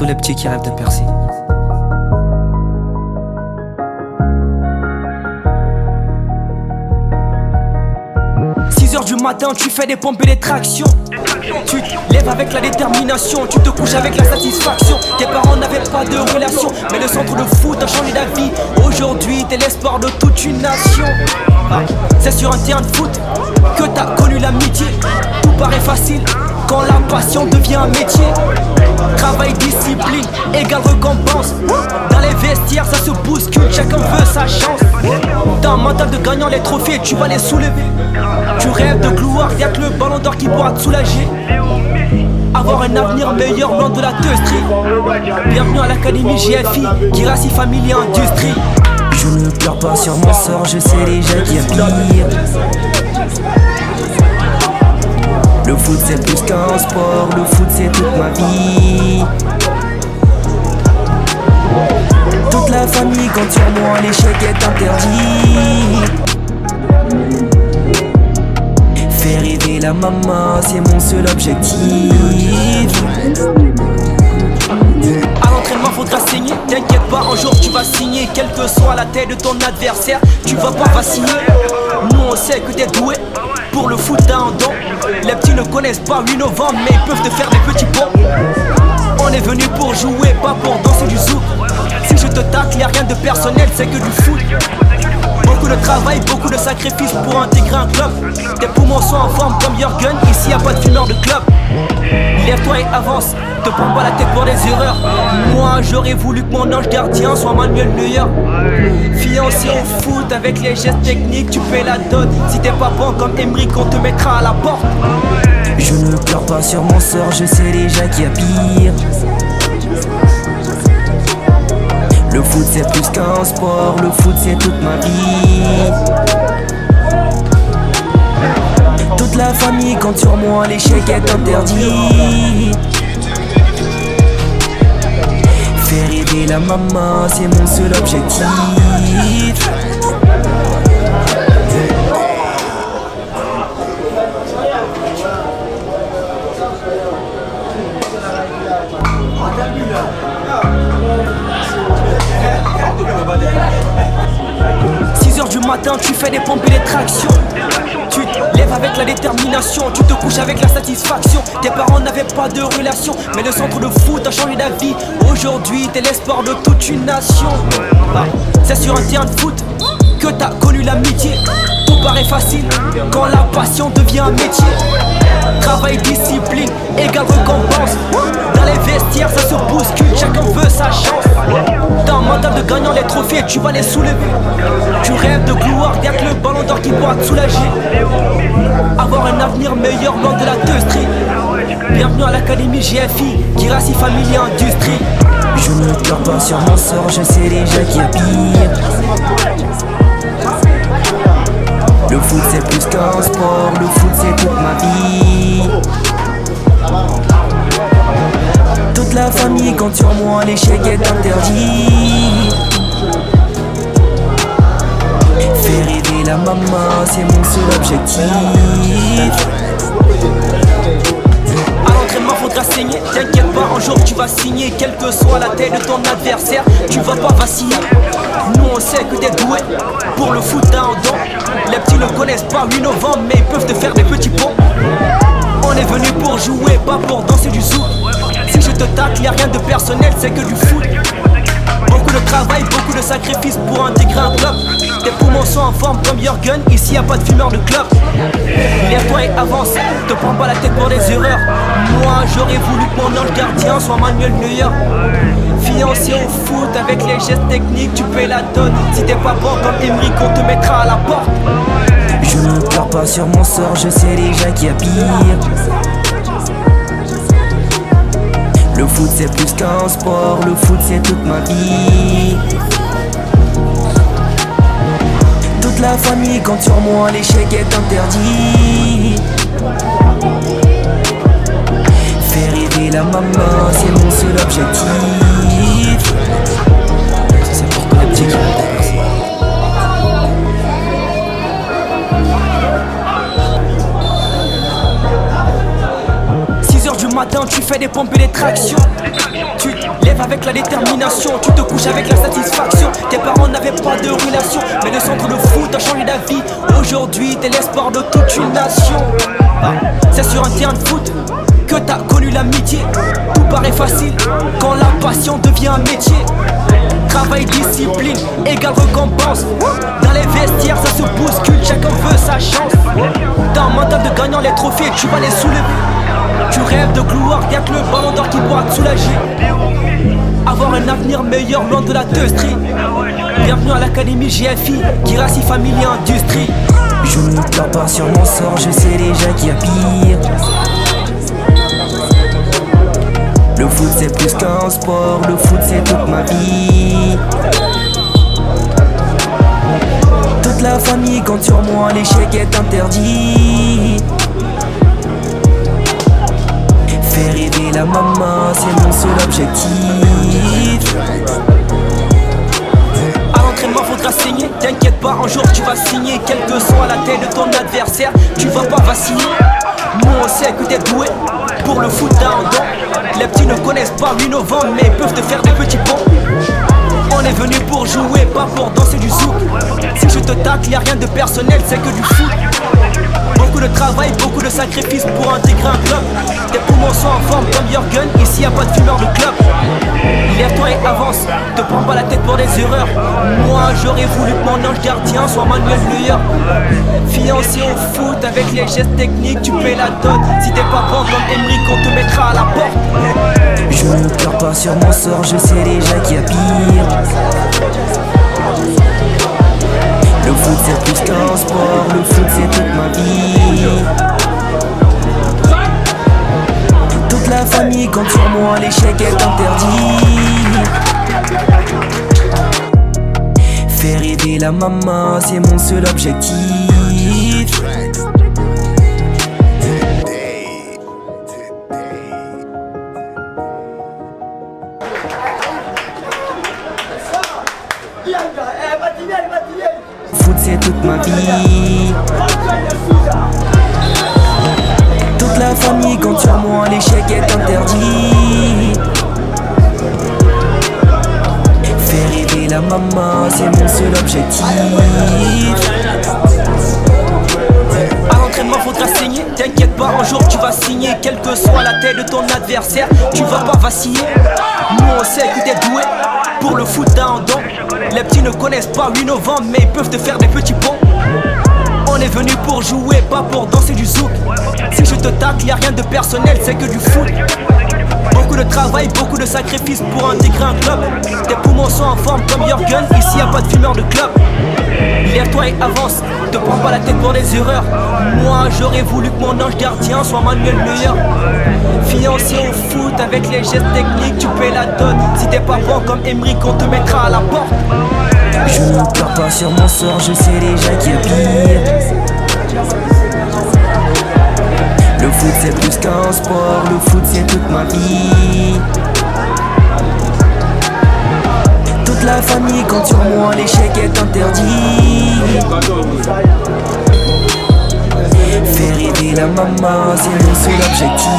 tous les petits qui rêvent de percer. Du matin, tu fais des pompes et des tractions. Tu te lèves avec la détermination. Tu te couches avec la satisfaction. Tes parents n'avaient pas de relation, mais le centre de foot a changé ta vie. Aujourd'hui, t'es l'espoir de toute une nation. C'est sur un terrain de foot que t'as connu l'amitié. Tout paraît facile quand la passion devient un métier. Travail, discipline, égale récompense. Dans les vestiaires, ça se bouscule, chacun veut sa chance. T'as un mental de gagnant, les trophées, tu vas les soulever. Tu rêves de gloire, y'a que le ballon d'or qui pourra te soulager. Avoir un avenir meilleur loin de la teusterie. Bienvenue à l'académie GFI, Guirassy Family Industrie. Je ne pleure pas sur mon sort, je sais déjà qu'il y a pire. Le foot c'est plus qu'un sport, le foot c'est toute ma vie. Toute la famille compte sur moi, l'échec est interdit. Faire rêver la maman, c'est mon seul objectif. À l'entraînement faudra saigner, t'inquiète pas, un jour tu vas signer. Quelle que soit la taille de ton adversaire, tu vas pas vaciller. Nous on sait que t'es doué, pour le foot t'as un don. Les petits ne connaissent pas 8 novembre, mais ils peuvent te faire des petits ponts. On est venu pour jouer, pas pour danser du zouk. Si je te tacle, y'a rien de personnel, c'est que du foot. Beaucoup de travail, beaucoup de sacrifices pour intégrer un club. Tes poumons sont en forme comme Jürgen, ici y'a pas de fumeur de club. Lève-toi et avance, te prends pas la tête pour des erreurs. Moi j'aurais voulu que mon ange gardien soit Manuel Neuer. Fiancé au foot avec les gestes techniques, tu paies la dot. Si t'es pas bon comme Emery, on te mettra à la porte. Je ne pleure pas sur mon sort, je sais déjà qu'il y a pire. Le foot c'est plus qu'un sport, le foot c'est toute ma vie. Toute la famille compte sur moi, l'échec est interdit. Faire rêver la maman, c'est mon seul objectif. Du matin, tu fais des pompes et des tractions. Tu te lèves avec la détermination. Tu te couches avec la satisfaction. Tes parents n'avaient pas de relation, mais le centre de foot a changé ta vie. Aujourd'hui, t'es l'espoir de toute une nation. C'est sur un terrain de foot que t'as connu l'amitié. Tout paraît facile quand la passion devient un métier. Travail, discipline, égale récompense. Dans les vestiaires, ça se bouscule, chacun veut sa chance. T'as un mental de gagnant, les trophées, tu vas les soulever. Tu rêves de gloire, y'a que le ballon d'or qui pourra te soulager. Avoir un avenir meilleur loin de la teusterie. Bienvenue à l'académie GFI, Guirassy Family Industrie. Je ne pleure pas sur mon sort, je sais déjà qu'il y a pire. Le foot c'est plus qu'un sport, le foot c'est toute ma vie. Toute la famille compte sur moi, l'échec est interdit. Faire rêver la maman, c'est mon seul objectif. À l'entraînement faudra saigner, t'inquiète pas, un jour tu vas signer. Quelle que soit la taille de ton adversaire, tu vas pas vaciller. Nous on sait que t'es doué, pour le foot t'as un don. Les petits ne connaissent pas 8 novembre, mais ils peuvent te faire des petits ponts. On est venu pour jouer, pas pour danser du zouk. Si je te tacle, y'a rien de personnel, c'est que du foot. Beaucoup de travail, beaucoup de sacrifices pour intégrer un club. Tes poumons sont en forme comme Jürgen, ici y'a pas de fumeur de club. Lève-toi et avance, te prends pas la tête pour des erreurs. Moi j'aurais voulu que mon ange gardien soit Manuel Neuer. Fiancé au foot avec les gestes techniques, tu paies la dot. Si t'es pas bon comme Emery, on te mettra à la porte. Je ne pleure pas sur mon sort, je sais déjà qu'il y a pire. Le foot c'est plus qu'un sport, le foot c'est toute ma vie. Toute la famille compte sur moi, l'échec est interdit. Faire rêver la maman, c'est mon seul objectif. C'est pour que les petits qui matin, tu fais des pompes et des tractions. Tu lèves avec la détermination, tu te couches avec la satisfaction. Tes parents n'avaient pas de relation, mais le centre de foot a changé d'avis. Aujourd'hui t'es l'espoir de toute une nation. C'est sur un terrain de foot que t'as connu l'amitié. Tout paraît facile quand la passion devient un métier. Travail, discipline, égale récompense. Dans les vestiaires ça se bouscule, chacun veut sa chance. T'as un mental de gagnant, les trophées tu vas les soulever. Tu rêves de gloire, y'a que le ballon d'or qui pourra te soulager. Avoir un avenir meilleur loin de la teusterie. Bienvenue à l'académie GFI, qui rassie famille et industrie. Je ne pleure pas sur mon sort, je sais déjà qu'il y a pire. Le foot c'est plus qu'un sport, le foot c'est toute ma vie. Toute la famille compte sur moi, l'échec est interdit. Faire rêver la maman, c'est mon seul objectif. À l'entraînement faudra saigner, t'inquiète pas, un jour tu vas signer. Quelle que soit la tête de ton adversaire, tu vas pas vaciller. Nous on sait que t'es doué pour le foot d'un don. Les petits ne connaissent pas 8 novembre, mais ils peuvent te faire des petits ponts. On est venu pour jouer, pas pour danser du zouk. Si je te tacle, y'a rien de personnel, c'est que du foot. Beaucoup de travail, beaucoup de sacrifices pour intégrer un club. Tes poumons sont en forme comme Jürgen, ici y'a pas de fumeur de club. Lève-toi et avance, te prends pas la tête pour des erreurs. Moi j'aurais voulu que mon ange gardien soit Manuel Neuer. Fiancé au foot avec les gestes techniques, tu paies la dot. Si t'es pas bon comme Emery, on te mettra à la porte. Je ne pleure pas sur mon sort, je sais déjà qu'il y a pire. Le foot c'est plus qu'un sport, le foot c'est toute ma vie. Toute la famille compte sur moi, l'échec est interdit. Faire rêver la maman, c'est mon seul objectif. Foot c'est toute ma vie. Toute la famille compte sur moi, l'échec est interdit. Faire rêver la maman, c'est mon seul objectif. À l'entraînement faudra saigner, t'inquiète pas, un jour tu vas signer. Quelle que soit la tête de ton adversaire, tu vas pas vaciller. Nous on sait que t'es doué pour le foot d'un don. Les petits ne connaissent pas 8 novembre, mais ils peuvent te faire des petits ponts. On est venu pour jouer, pas pour danser du zouk. Si je te tacle, y'a rien de personnel, c'est que du foot. Beaucoup de travail, beaucoup de sacrifices pour intégrer un club. Tes poumons sont en forme comme Jürgen, ici y'a pas de fumeur de club. Lève-toi et avance, te prends pas la tête pour des erreurs. Moi j'aurais voulu que mon ange gardien soit Manuel Neuer. Fiancé au foot avec les gestes techniques, tu paies la dot. Si t'es pas bon comme Emery, on te mettra à la porte. Je ne pleure pas sur mon sort, je sais déjà qu'il y a pire. Le foot c'est plus qu'un sport, le foot c'est toute ma vie. Toute la famille compte sur moi, l'échec est interdit. Faire rêver la maman, c'est mon seul objectif.